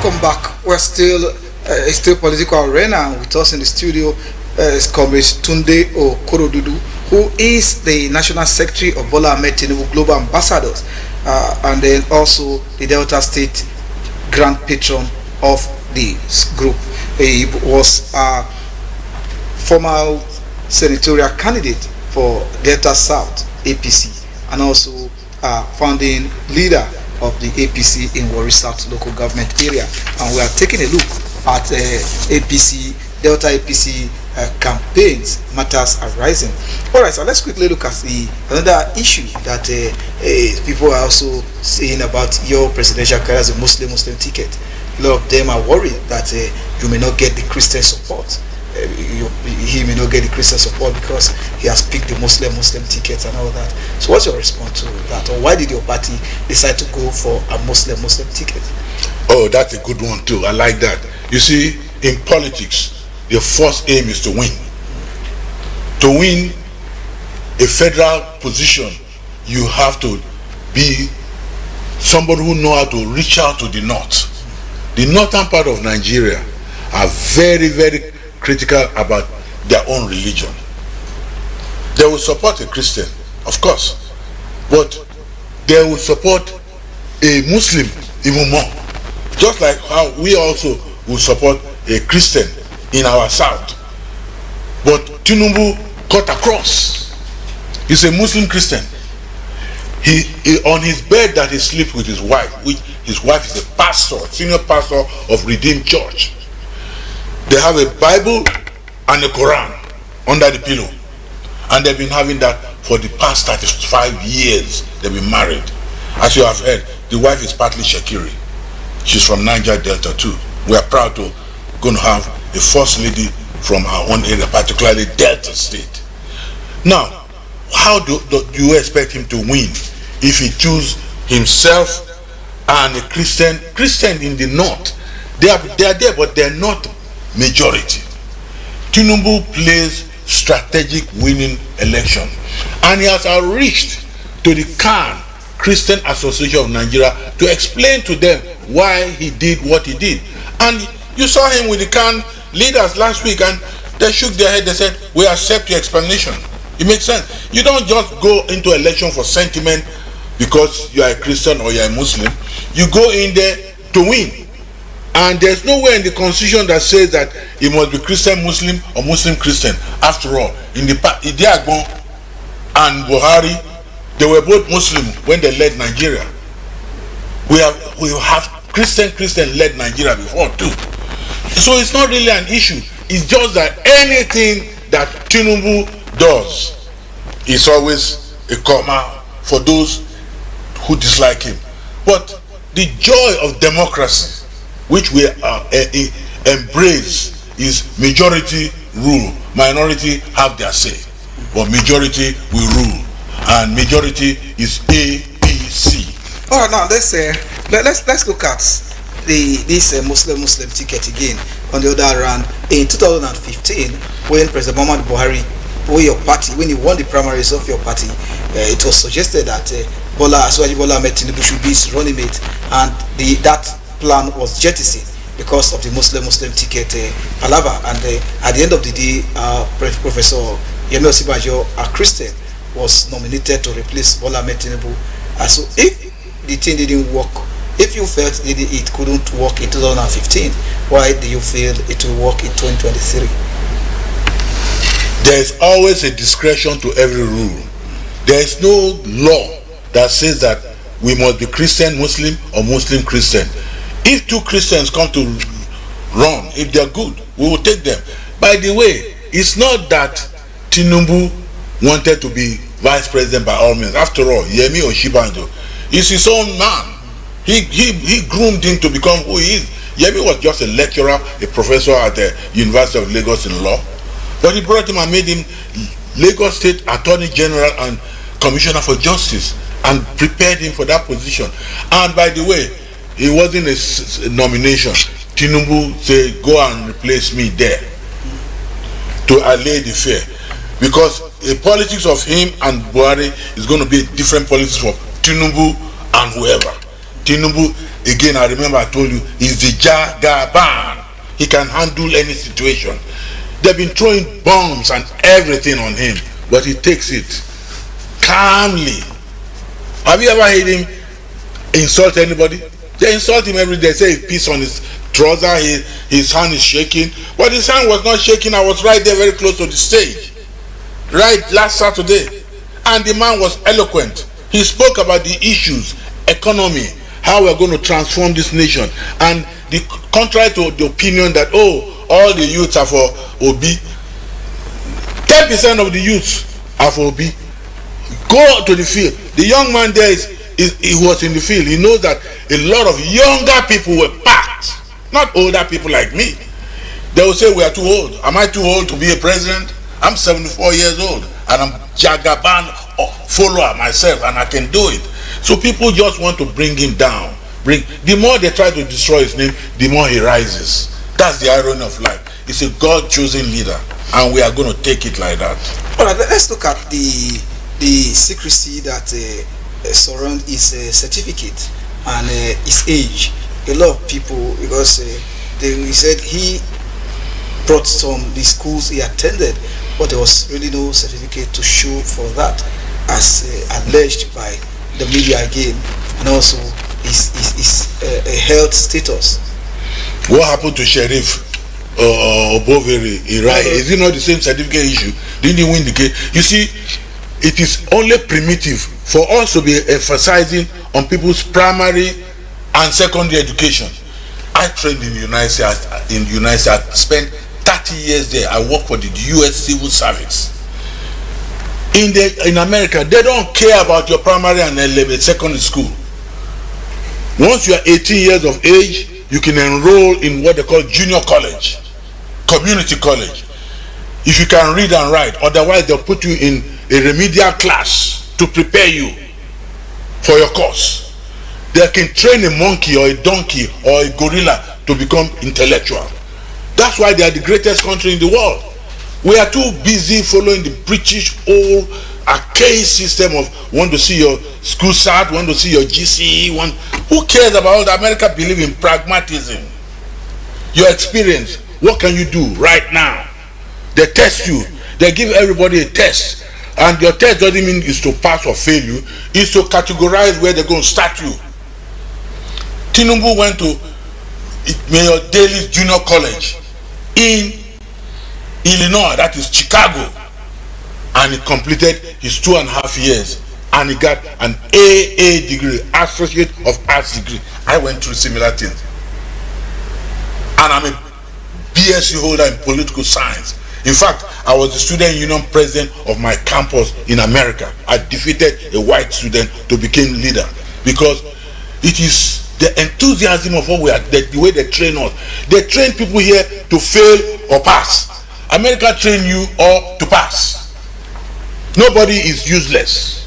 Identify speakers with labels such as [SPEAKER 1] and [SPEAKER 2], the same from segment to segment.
[SPEAKER 1] Welcome back. We're still political arena. With us in the studio is Comrade TUNDE OKORODUDU, who is the National Secretary of Bola Ahmed Tinubu Global Ambassadors, and then also the Delta State Grand Patron of the group. He was a former senatorial candidate for Delta South APC, and also founding leader of the APC in Warri South local government area. And we are taking a look at APC, Delta APC campaigns, matters arising. Alright, so let's quickly look at another issue that people are also saying about your presidential career as a Muslim ticket. A lot of them are worried that you may not get the Christian support. He may not get the Christian support because he has picked the Muslim ticket and all that. So what's your response to that? Or why did your party decide to go for a Muslim ticket?
[SPEAKER 2] Oh, that's a good one too. I like that. You see, in politics, your first aim is to win. To win a federal position, you have to be somebody who knows how to reach out to the north. The northern part of Nigeria are very, very critical about their own religion. They will support a Christian, of course, but they will support a Muslim even more. Just like how we also will support a Christian in our south. But Tinubu cut across. He's a Muslim Christian. He on his bed that he sleeps with his wife, which his wife is a pastor, senior pastor of Redeemed Church. They have a Bible and a Quran under the pillow, and they've been having that for the past 35 years. They've been married. As you have heard, the wife is partly Shakiri. She's from Niger Delta too. We are proud to going to have a first lady from our own area, particularly Delta State. Now, how do you expect him to win if he choose himself and a Christian in the north? They are there, but they're not majority. Tinubu plays strategic winning election, and he has outreached to the CAN, Christian Association of Nigeria, to explain to them why he did what he did. And you saw him with the CAN leaders last week, and they shook their head. They said, we accept your explanation. It makes sense. You don't just go into election for sentiment because you are a Christian or you are a Muslim. You go in there to win. And there's nowhere in the constitution that says that it must be Christian Muslim or Muslim Christian. After all, in the Idiagbon and Buhari, they were both Muslim when they led Nigeria. We have Christian led Nigeria before too. So it's not really an issue. It's just that anything that Tinubu does is always a comma for those who dislike him. But the joy of democracy, which we embrace, is majority rule. Minority have their say, but majority will rule, and majority is APC.
[SPEAKER 1] All right, now let's look at this Muslim ticket again. On the other hand, in 2015, when President Muhammadu Buhari, when he won the primaries of your party, it was suggested that Bola Ahmed Tinubu should be his running mate, and that plan was jettisoned because of the Muslim ticket palava. And at the end of the day, Professor Yemi Osinbajo, a Christian, was nominated to replace Bola Ahmed Tinubu. So if the thing didn't work, if you felt it couldn't work in 2015, why do you feel it will work in 2023?
[SPEAKER 2] There is always a discretion to every rule. There is no law that says that we must be Christian Muslim or Muslim Christian. If two Christians come to run, if they're good, we will take them. By the way, it's not that Tinubu wanted to be vice president by all means. After all, Yemi Osinbajo is his own man. He groomed him to become who he is. Yemi was just a lecturer, a professor at the University of Lagos in law. But he brought him and made him Lagos State Attorney General and Commissioner for Justice, and prepared him for that position. And by the way, it wasn't a nomination. Tinubu said, go and replace me there to allay the fear. Because the politics of him and Buhari is going to be different politics for Tinubu and whoever. Tinubu, Again, I remember I told you, he's the Jagaban. He can handle any situation. They've been throwing bombs and everything on him, but he takes it calmly. Have you ever heard him insult anybody? They insult him every day, say he pees on his trouser, his hand is shaking. But his hand was not shaking. I was right there very close to the stage, right last Saturday. And the man was eloquent. He spoke about the issues, economy, how we're going to transform this nation. And contrary to the opinion that, oh, all the youths are for Obi, 10% of the youths are for Obi. Go to the field. The young man there he was in the field. He knows that a lot of younger people were packed, not older people like me. They will say, we are too old. Am I too old to be a president? I'm 74 years old and I'm Jagaban follower myself, and I can do it. So people just want to bring him down. The more they try to destroy his name, the more he rises. That's the irony of life. He's a God-chosen leader, and we are going to take it like that.
[SPEAKER 1] All right, let's look at the secrecy that surrounds his certificate and his age. A lot of people, because he said he brought the schools he attended, but there was really no certificate to show for that, as alleged by the media again, and also his health status.
[SPEAKER 2] What happened to Sheriff Obovere? Is it not the same certificate issue? Didn't he win the case? You see, it is only primitive for us to be emphasizing on people's primary and secondary education. I trained in the United States. I spent 30 years there. I worked for the U.S. Civil Service. In America, they don't care about your primary and secondary school. Once you are 18 years of age, you can enroll in what they call junior college, community college, if you can read and write. Otherwise, they'll put you in a remedial class to prepare you for your course. They can train a monkey or a donkey or a gorilla to become intellectual. That's why they are the greatest country in the world. We are too busy following the British old archaic system of want to see your school start, want to see your GCE. Who cares about all that? America believe in pragmatism. Your experience, what can you do right now? They test you. They give everybody a test. And your test doesn't mean it's to pass or fail you. It's to categorize where they're going to start you. TINUBU went to Mayor Daley's Junior College in Illinois, that is Chicago, and he completed his 2.5 years, and he got an AA degree, Associate of Arts degree. I went through similar things, and I'm a BSc holder in political science. In fact, I was the student union president of my campus in America. I defeated a white student to become leader, because it is the enthusiasm of what we are, the way they train us. They train people here to fail or pass. America train you or to pass. Nobody is useless.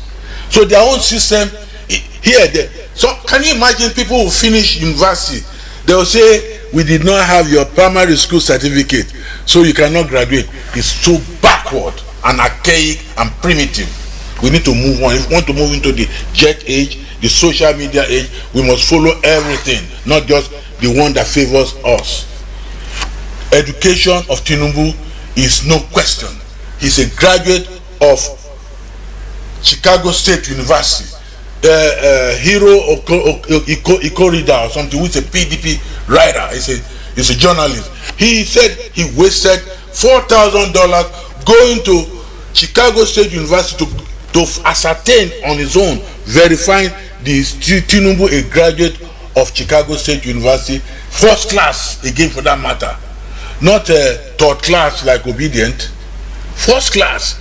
[SPEAKER 2] So their own system here. So can you imagine people who finish university? They will say, we did not have your primary school certificate, so you cannot graduate. It's so backward and archaic and primitive. We need to move on. If we want to move into the jet age, the social media age, we must follow everything, not just the one that favors us. Education of TINUBU is no question. He's a graduate of Chicago State University. Hero Okorida or something, who's a PDP writer. He's a journalist. He said he wasted $4,000 going to Chicago State University to ascertain on his own, verifying the TINUBU, a graduate of Chicago State University, first class again for that matter, not third class like Obedient, first class.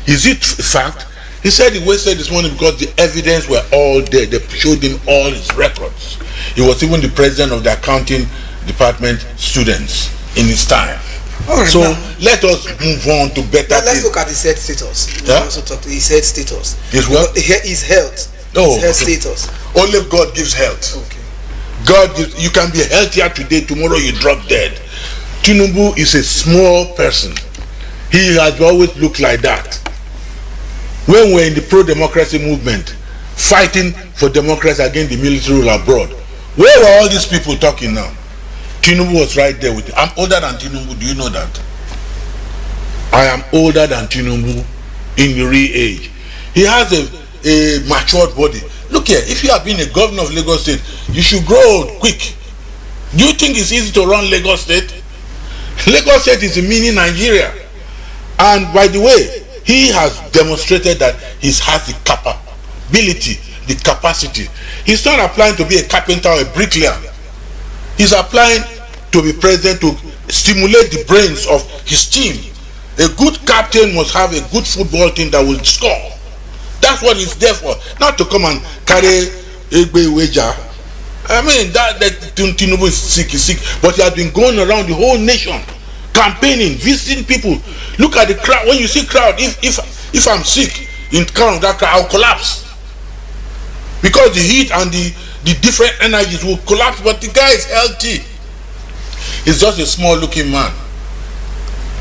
[SPEAKER 2] Is it fact? He said he wasted his money because the evidence were all there. They showed him all his records. He was even the president of the accounting department students in his time. Right, so now, let us move on to better.
[SPEAKER 1] Let's look at his health status.
[SPEAKER 2] Yeah?
[SPEAKER 1] Also talk to his health status.
[SPEAKER 2] His what?
[SPEAKER 1] His health.
[SPEAKER 2] Oh,
[SPEAKER 1] his health status.
[SPEAKER 2] Only God gives health.
[SPEAKER 1] Okay.
[SPEAKER 2] God gives. You can be healthier today, tomorrow you drop dead. TINUBU is a small person. He has always looked like that. When we're in the pro-democracy movement, fighting for democracy against the military rule abroad, Where were all these people talking now? Tinubu was right there with it. I'm older than Tinubu, do you know that? I am older than Tinubu in the real age. He has a matured body. Look here, if you have been a governor of Lagos State, you should grow old quick. Do you think it's easy to run Lagos State? Lagos State is a mini Nigeria. And by the way, he has demonstrated that he has the capability, the capacity. He's not applying to be a carpenter or a bricklayer. He's applying to be president to stimulate the brains of his team. A good captain must have a good football team that will score. That's what he's there for. Not to come and carry Egbe Weja. I mean, that Tinubu is sick, but he has been going around the whole nation, campaigning, visiting people. Look at the crowd. When you see crowd, if I'm sick in town, that crowd, I'll collapse. Because the heat and the different energies will collapse, but the guy is healthy. He's just a small looking man,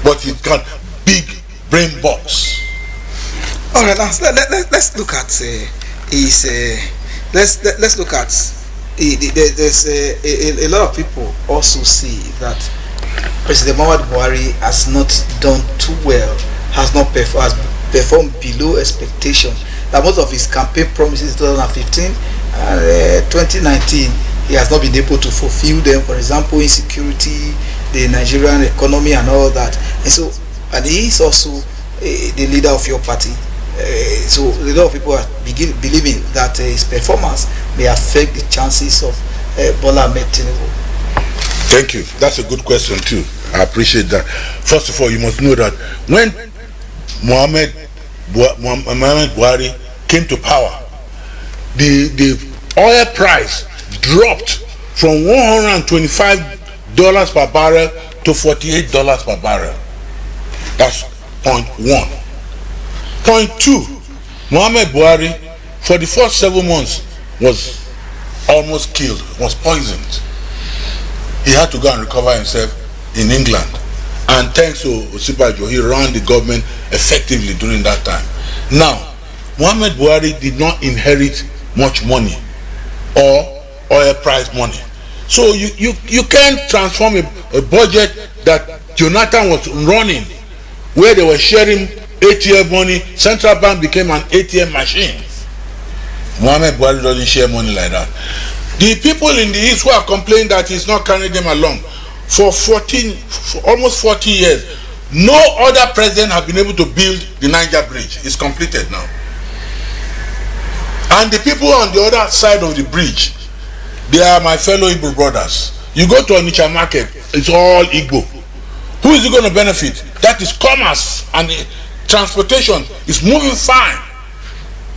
[SPEAKER 2] but he's got big brain box.
[SPEAKER 1] All right, now let's look at let's look at there's a lot of people also see that President Muhammadu Buhari has not done too well, has performed below expectation. That most of his campaign promises 2015 and 2019, he has not been able to fulfill them. For example, insecurity, the Nigerian economy and all that. And he is also the leader of your party. So a lot of people are believing that his performance may affect the chances of Bola Ahmed Tinubu.
[SPEAKER 2] Thank you. That's a good question too. I appreciate that. First of all, you must know that when Muhammad Buhari came to power, the oil price dropped from $125 per barrel to $48 per barrel. That's point one. Point two, Muhammad Buhari for the first 7 months was almost killed, was poisoned. He had to go and recover himself in England. And thanks to Osibajo, he ran the government effectively during that time. Now, Muhammad Buhari did not inherit much money or oil price money. So you can't transform a budget that Jonathan was running, where they were sharing ATM money. Central Bank became an ATM machine. Muhammad Buhari doesn't share money like that. The people in the East who are complaining that he's not carrying them along, for almost 40 years, no other president has been able to build the Niger Bridge. It's completed now. And the people on the other side of the bridge, they are my fellow Igbo brothers. You go to Onitsha market, it's all Igbo. Who is it going to benefit? That is commerce, and transportation is moving fine.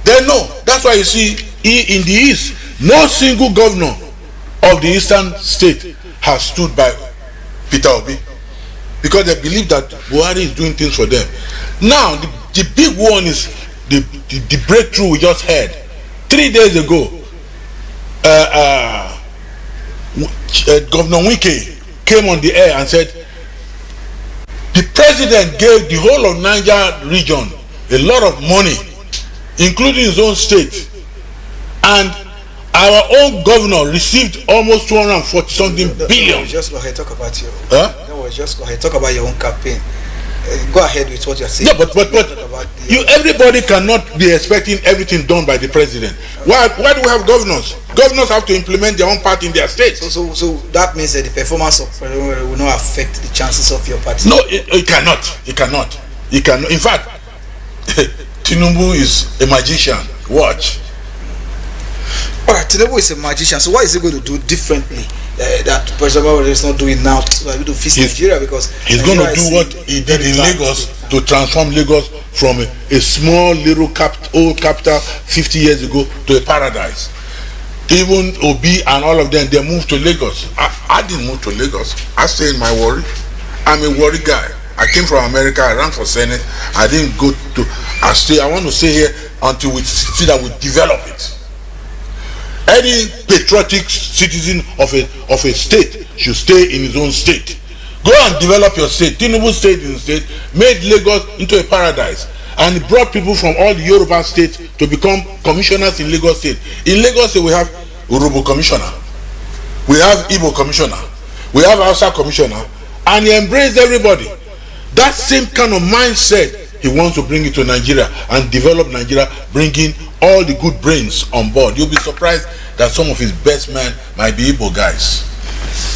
[SPEAKER 2] They know. That's why you see in the East, no single governor of the eastern state has stood by Peter Obi, because they believe that Buhari is doing things for them. Now, the big one is the breakthrough we just had. 3 days ago, Governor Wike came on the air and said the president gave the whole of Niger region a lot of money, including his own state, and our own governor received almost 240-something billion.
[SPEAKER 1] Just go ahead, talk about your. Just go ahead, talk about your own campaign. Go ahead with what you're saying.
[SPEAKER 2] Yeah, but everybody cannot be expecting everything done by the president. Why do we have governors? Governors have to implement their own part in their states.
[SPEAKER 1] So that means that the performance of president will not affect the chances of your party.
[SPEAKER 2] No, it cannot. It cannot. It cannot. In fact, Tinubu is a magician. Watch.
[SPEAKER 1] All right, Tinubu is a magician. So what is he going to do differently that President Muhammadu is not doing now to fix Nigeria? Because
[SPEAKER 2] he's going to do what he did in Lagos to transform Lagos from a small little old capital 50 years ago to a paradise. Even Obi and all of them, they moved to Lagos. I didn't move to Lagos. I stay in my worry. I'm a worry guy. I came from America. I ran for Senate. I didn't go to. I want to stay here until we see that we develop it. Any patriotic citizen of a state should stay in his own state. Go and develop your state. Tinubu stayed in the state, made Lagos into a paradise, and he brought people from all the Yoruba states to become commissioners in Lagos State. In Lagos State, we have Urubu Commissioner. we have Igbo commissioner, we have Hausa commissioner, and he embraced everybody. That same kind of mindset he wants to bring it to Nigeria and develop Nigeria, bringing all the good brains on board. You'll be surprised that some of his best men might be Igbo guys.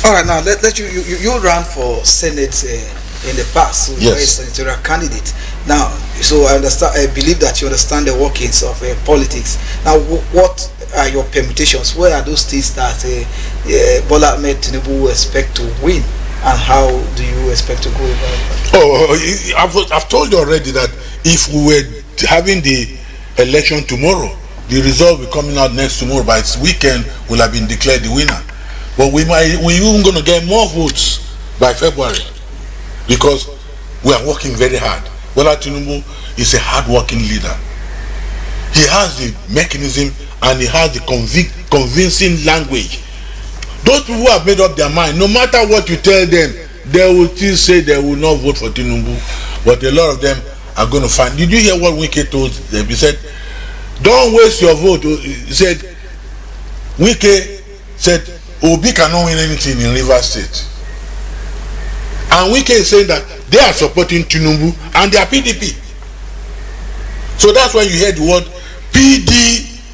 [SPEAKER 1] All right, now let you ran for Senate in the past, so you were a senatorial candidate. Now, so I understand. I believe that you understand the workings of politics. Now, what are your permutations? Where are those states that Bola Ahmed Tinubu will expect to win, and how do you expect to go about that?
[SPEAKER 2] Oh, I've told you already that if we were having the election tomorrow, the result will be coming out next tomorrow. By its weekend, will have been declared the winner. But we're even going to get more votes by February, because we are working very hard. Bola Tinubu is a hard-working leader. He has the mechanism and he has the convincing language. Those people who have made up their mind, no matter what you tell them, they will still say they will not vote for Tinubu. But a lot of them are going to find. Did you hear what Wike told them? He said, "Don't waste your vote." He said, Wike said, Obi cannot win anything in Rivers State. And Wike is saying that they are supporting Tinubu and they are PDP. So that's why you heard the word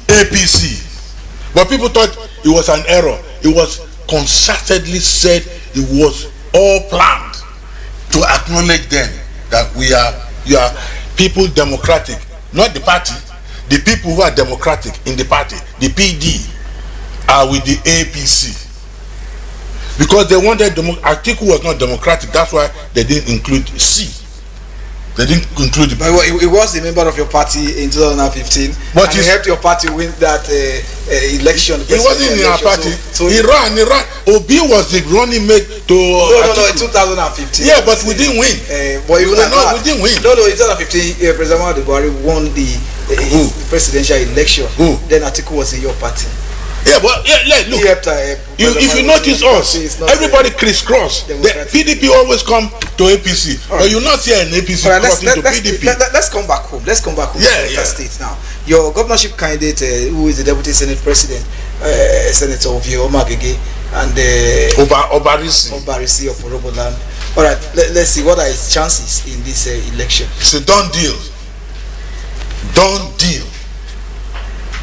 [SPEAKER 2] APC. But people thought it was an error. It was concertedly said, it was all planned to acknowledge them that you are people democratic, not the party. The people who are democratic in the party, the PD, are with the APC. Because they wanted Atiku was not democratic, that's why they didn't include C. They didn't include the.
[SPEAKER 1] But he was a member of your party in 2015, but he helped your party win that election.
[SPEAKER 2] He wasn't in our party. So he ran. Obi was the running mate to.
[SPEAKER 1] No, in 2015.
[SPEAKER 2] Yeah, but we didn't win.
[SPEAKER 1] But even
[SPEAKER 2] we didn't win.
[SPEAKER 1] No, in 2015, President Muhammadu Buhari won the presidential election. Then Atiku was in your party.
[SPEAKER 2] Yeah, but look. If you notice us, everybody crisscross. The PDP always come to APC, but you not see an APC crossing to PDP.
[SPEAKER 1] Let's come back home. Let's come back home to the state now. Your governorship candidate, who is the deputy senate president, Senator Ovie Omagege, and Obarisi of Oroboland. All right, let's see what are his chances in this election.
[SPEAKER 2] It's a done deal. Done deal.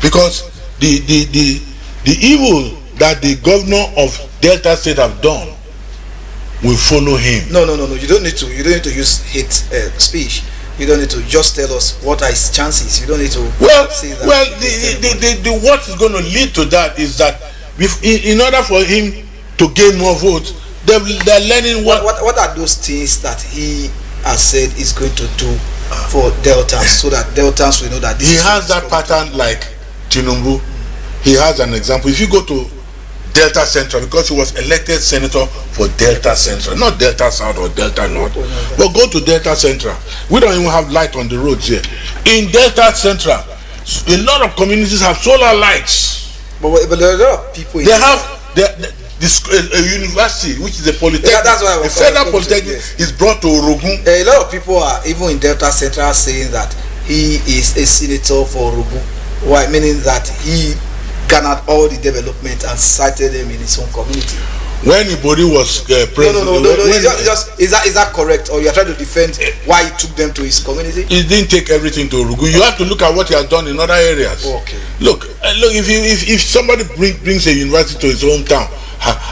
[SPEAKER 2] Because the evil that the governor of Delta State have done will follow him.
[SPEAKER 1] No. You don't need to use hate speech. You don't need to just tell us what are his chances. You don't need to.
[SPEAKER 2] Say that. The what is going to lead to that is that in order for him to gain more votes, they're learning
[SPEAKER 1] what are those things that he has said is going to do for Deltans, so that Deltans will know that
[SPEAKER 2] he has that pattern like Tinubu. He has an example. If you go to Delta Central, because he was elected senator for Delta Central, not Delta South or Delta North, but go to Delta Central. We don't even have light on the roads here. In Delta Central, a lot of communities have solar lights.
[SPEAKER 1] But there are a lot of people.
[SPEAKER 2] They have a university, which is a polytechnic.
[SPEAKER 1] Yeah, that's why
[SPEAKER 2] a federal polytechnic is brought to Orogun.
[SPEAKER 1] A lot of people are even in Delta Central saying that he is a senator for Orogun. Why? Meaning that he garnered all the development and cited them in his own community.
[SPEAKER 2] When Ibori was president,
[SPEAKER 1] no. Is that correct, or you are trying to defend why he took them to his community?
[SPEAKER 2] He didn't take everything to Urugu. You have to look at what he has done in other areas.
[SPEAKER 1] Okay.
[SPEAKER 2] Look. If somebody brings a university to his hometown,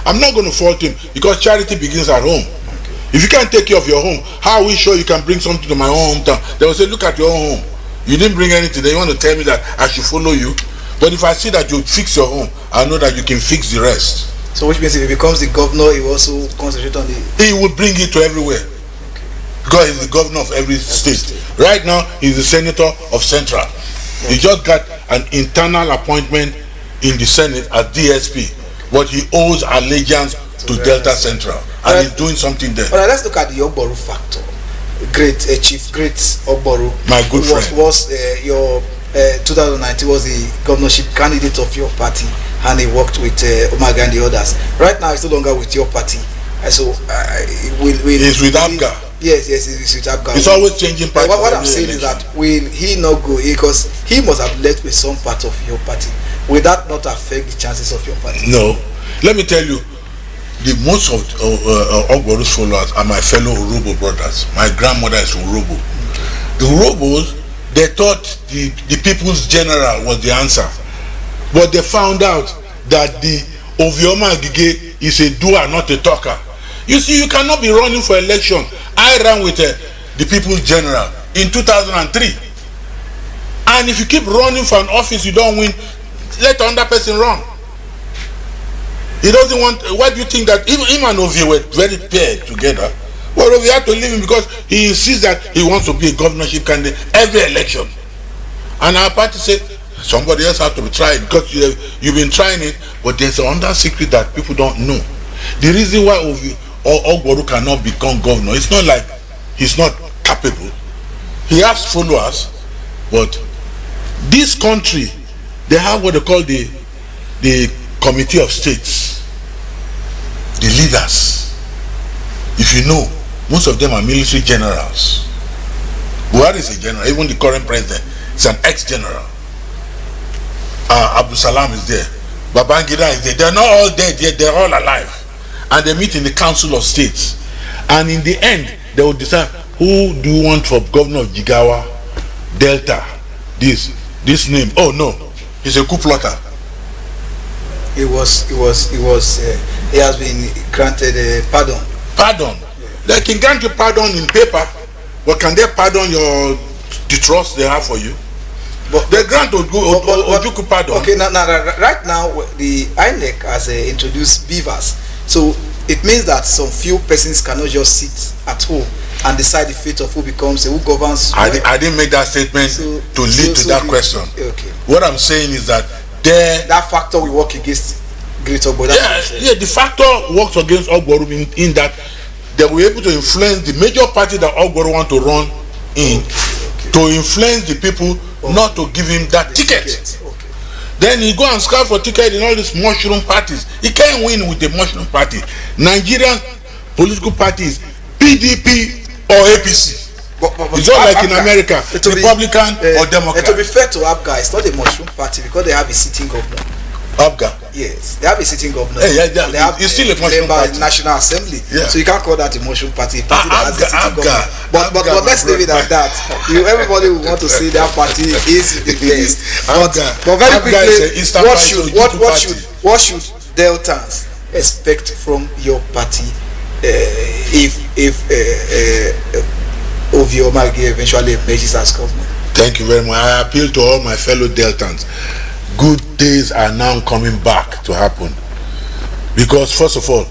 [SPEAKER 2] I'm not going to fault him, because charity begins at home. Okay. If you can't take care of your home, how are we sure you can bring something to my own hometown? They will say, look at your own home. You didn't bring anything. They want to tell me that I should follow you. But if I see that you fix your home, I know that you can fix the rest.
[SPEAKER 1] So which means if he becomes the governor, he will also concentrate on the...
[SPEAKER 2] He will bring it to everywhere. Okay. Because he's the governor of every state. Right now, he's the senator of Central. Okay. He just got an internal appointment in the Senate as DSP. But he owes allegiance to Delta Central. And he's doing something there.
[SPEAKER 1] All right, let's look at the Ogboru factor. Chief Ogboru.
[SPEAKER 2] My good friend.
[SPEAKER 1] Was your... 2019 was the governorship candidate of your party, and he worked with Umaga and the others. Right now, he's no longer with your party. So
[SPEAKER 2] he's with Abga.
[SPEAKER 1] Yes, he's with Abga.
[SPEAKER 2] He's always changing party.
[SPEAKER 1] What I'm saying is that will he not go, because he must have left with some part of your party. Will that not affect the chances of your party?
[SPEAKER 2] No. Let me tell you, the most of Ogboru's followers are my fellow Urobo brothers. My grandmother is Urobo. The Urobos, they thought the people's general was the answer, but they found out that the Ovioma Agege is a doer, not a talker. You see, you cannot be running for election. I ran with the people's general in 2003, and if you keep running for an office you don't win, let another person run. He doesn't want. Why do you think that him and Ovie were very paired together? Well, Ovie had to leave him because he insists that he wants to be a governorship candidate every election. And our party said somebody else has to be tried because you've been trying it, but there's another secret that people don't know. The reason why Ovie or Ogboru cannot become governor, it's not like he's not capable. He has followers, but this country, they have what they call the Committee of States, the leaders. If you know, most of them are military generals. Buhari is a general. Even the current president is an ex-general. Abdul Salam is there. Babangida is there. They're not all dead yet. They're all alive, and they meet in the Council of States. And in the end, they will decide who do you want for governor of Jigawa, Delta. This name. Oh no, he's a coup plotter.
[SPEAKER 1] He has been granted pardon.
[SPEAKER 2] Pardon. They can grant you pardon in paper, but can they pardon the trust they have for you? But they grant Ojuku pardon.
[SPEAKER 1] Okay, now right now the INEC has introduced beavers, so it means that some few persons cannot just sit at home and decide the fate of who governs.
[SPEAKER 2] I didn't make that statement to lead to that question. Okay. What I'm saying is that
[SPEAKER 1] that factor will work against Great Ogboru.
[SPEAKER 2] Yeah, the factor works against Ogboru in that they were able to influence the major party that Ogboru want to run in, to influence the people not to give him that ticket. Okay. Then he go and scout for ticket in all these mushroom parties. He can't win with the mushroom party. Nigerian political parties, PDP or APC. It's not like in America, Republican or Democrat.
[SPEAKER 1] To be fair to APGA, it's not a mushroom party because they have a sitting governor.
[SPEAKER 2] APGA?
[SPEAKER 1] Yes, they have a sitting governor.
[SPEAKER 2] They have it's still a mushroom party.
[SPEAKER 1] National Assembly.
[SPEAKER 2] Yeah.
[SPEAKER 1] So you can't call that a mushroom party. APGA. But let's leave it at that. Everybody will want to say that party is the best. But very quickly, what should Deltans expect from your party if Ovie Omagi eventually emerges as governor?
[SPEAKER 2] Thank you very much. I appeal to all my fellow Deltans. Good days are now coming back to happen, because first of all,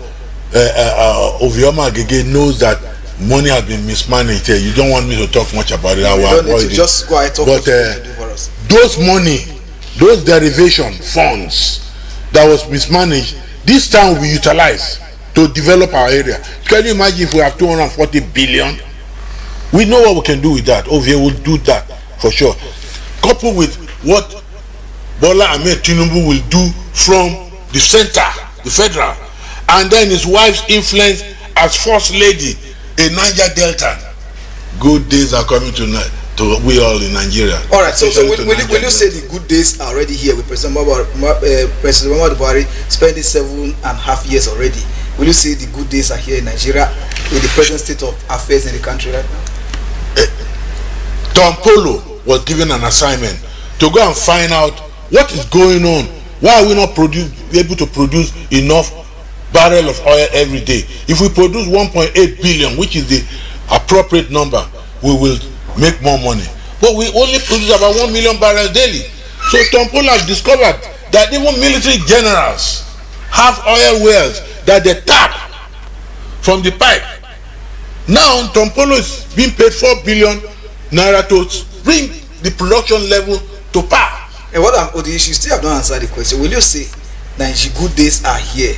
[SPEAKER 2] Ovie Omagi knows that money has been mismanaged here. You don't want me to talk much about it. I will avoid it.
[SPEAKER 1] Just go ahead, talk what you do for us.
[SPEAKER 2] Those money, those derivation funds that was mismanaged, this time will be utilized to develop our area. Can you imagine if we have 240 billion? We know what we can do with that. Ovie will do that for sure. Coupled with what Bola Ahmed TINUBU will do from the center, the federal, and then his wife's influence as first lady, a Niger Delta. Good days are coming to we all in Nigeria.
[SPEAKER 1] All right. So will you say the good days are already here with President Muhammadu Buhari spending 7.5 years already? Will you say the good days are here in Nigeria with the present state of affairs in the country right now?
[SPEAKER 2] Tom Polo was given an assignment to go and find out what is going on. Why are we not able to produce enough barrel of oil every day? If we produce 1.8 billion, which is the appropriate number, we will make more money. But we only produce about 1 million barrels daily. So Tom Polo has discovered that even military generals have oil wells that they tap from the pipe. Now Tom Polo is being paid 4 billion naira to bring the production level to par.
[SPEAKER 1] And you still have not answered the question. Will you say that the good days are here?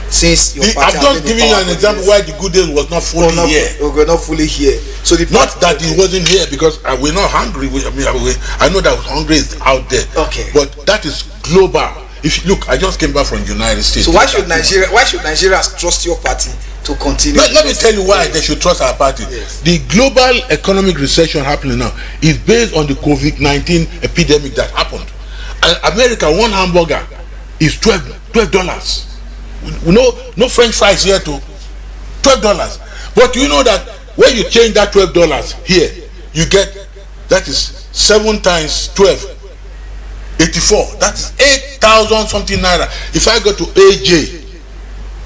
[SPEAKER 1] Since your party
[SPEAKER 2] I'm just giving you an example why the good days was not fully here.
[SPEAKER 1] We're not fully here. So
[SPEAKER 2] not that it wasn't here, because we're not hungry. I know that hunger is out there.
[SPEAKER 1] Okay.
[SPEAKER 2] But that is global. If you look, I just came back from the United States.
[SPEAKER 1] So why should Nigerians trust your party to continue?
[SPEAKER 2] Let me tell you why they should trust our party. Yes. The global economic recession happening now is based on the COVID-19 epidemic that happened. And America, one hamburger is $12. no French fries here too. $12. But you know that when you change that $12 here, you get, that is 7 times 12, 84. That is 8,000 something naira. If I go to AGEGE,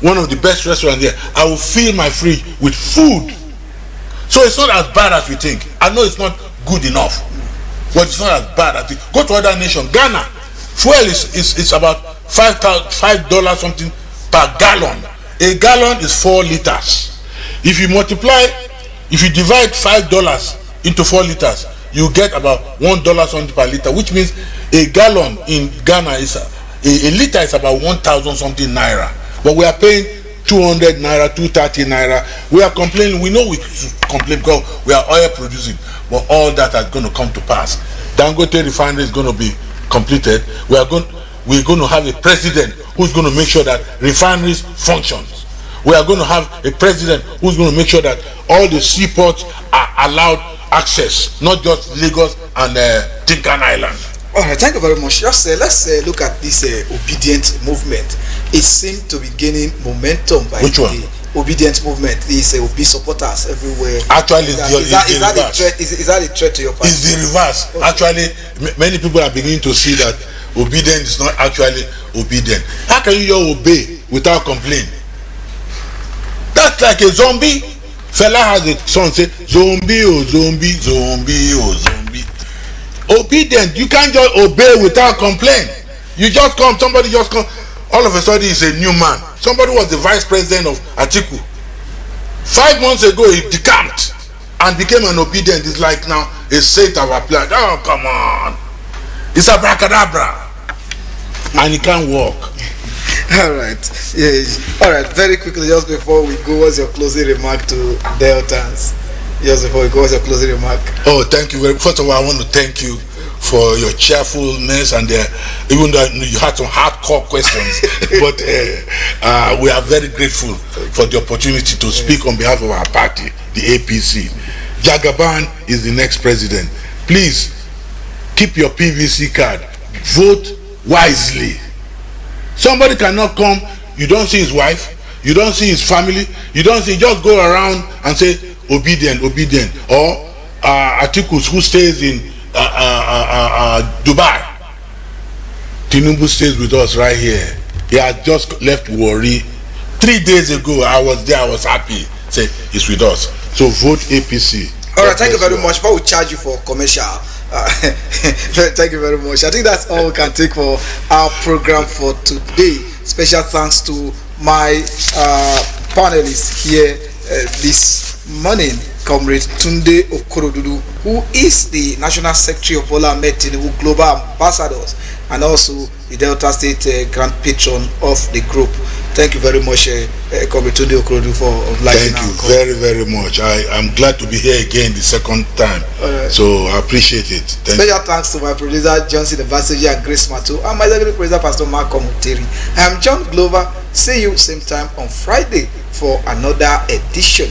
[SPEAKER 2] one of the best restaurants there, I will fill my fridge with food. So it's not as bad as we think. I know it's not good enough, but it's not as bad as we go to other nations. Ghana, fuel is about $5 something per gallon. A gallon is 4 liters. If you divide $5 into 4 liters, you get about $1 something per liter, which means a gallon in Ghana is a liter is about 1,000 something naira. But we are paying 200 naira, 230 naira. We are complaining. We know we complain because we are oil producing, but all that is going to come to pass. Dangote refinery is going to be completed. We're going to have a president who's going to make sure that refineries functions. We are going to have a president who's going to make sure that all the seaports are allowed access, not just Lagos and Tinkan Island.
[SPEAKER 1] All right, thank you very much. Just let's look at this obedient movement. It seems to be gaining momentum by
[SPEAKER 2] which one?
[SPEAKER 1] The obedient movement. These OB supporters everywhere.
[SPEAKER 2] Actually,
[SPEAKER 1] is that a threat to your party?
[SPEAKER 2] It's the reverse. Okay. Actually, many people are beginning to see that obedient is not actually obedient. How can you obey without complaining? That's like a zombie. Fella has a song say, zombie, oh zombie, zombie, oh zombie. Obedient, you can't just obey without complaint. You just come, somebody just come, all of a sudden he's a new man. Somebody was the vice president of Atiku. 5 months ago he decamped and became an obedient. It's like now a saint of applied. Oh, come on. It's abracadabra. And he can't walk.
[SPEAKER 1] All right. Yeah. All right. Very quickly, just before we go, what's your closing remark to Deltans? Just before we go, what's your closing remark?
[SPEAKER 2] Oh, thank you very much. First of all, I want to thank you for your cheerfulness and even though you had some hardcore questions, but we are very grateful for the opportunity to speak on behalf of our party, the APC. Jagaban is the next president. Please keep your PVC card. Vote wisely. Somebody cannot come, you don't see his wife, you don't see his family, you don't see, just go around and say obedient, obedient. Or Atikus, who stays in Dubai. TINUBU stays with us right here. He has just left Warri. 3 days ago, I was there, I was happy. Say, he's with us. So vote APC.
[SPEAKER 1] All right, thank you very much. But we'll charge you for commercial. Thank you very much. I think that's all we can take for our program for today. Special thanks to my panelists here this morning, Comrade Tunde OKORODUDU, who is the National Secretary of Bola Ahmed Tinubu Global Ambassadors and also the Delta State Grand Patron of the group. Thank you very much, Comrade Tunde OKORODUDU, for liking our call.
[SPEAKER 2] Thank you very, very much. I'm glad to be here again the second time. Right. So I appreciate it.
[SPEAKER 1] Special thanks to my producer Johnson Evaseji and Grace Matu, and my executive producer Pastor Malcolm Uteri. I am John Glover. See you same time on Friday for another edition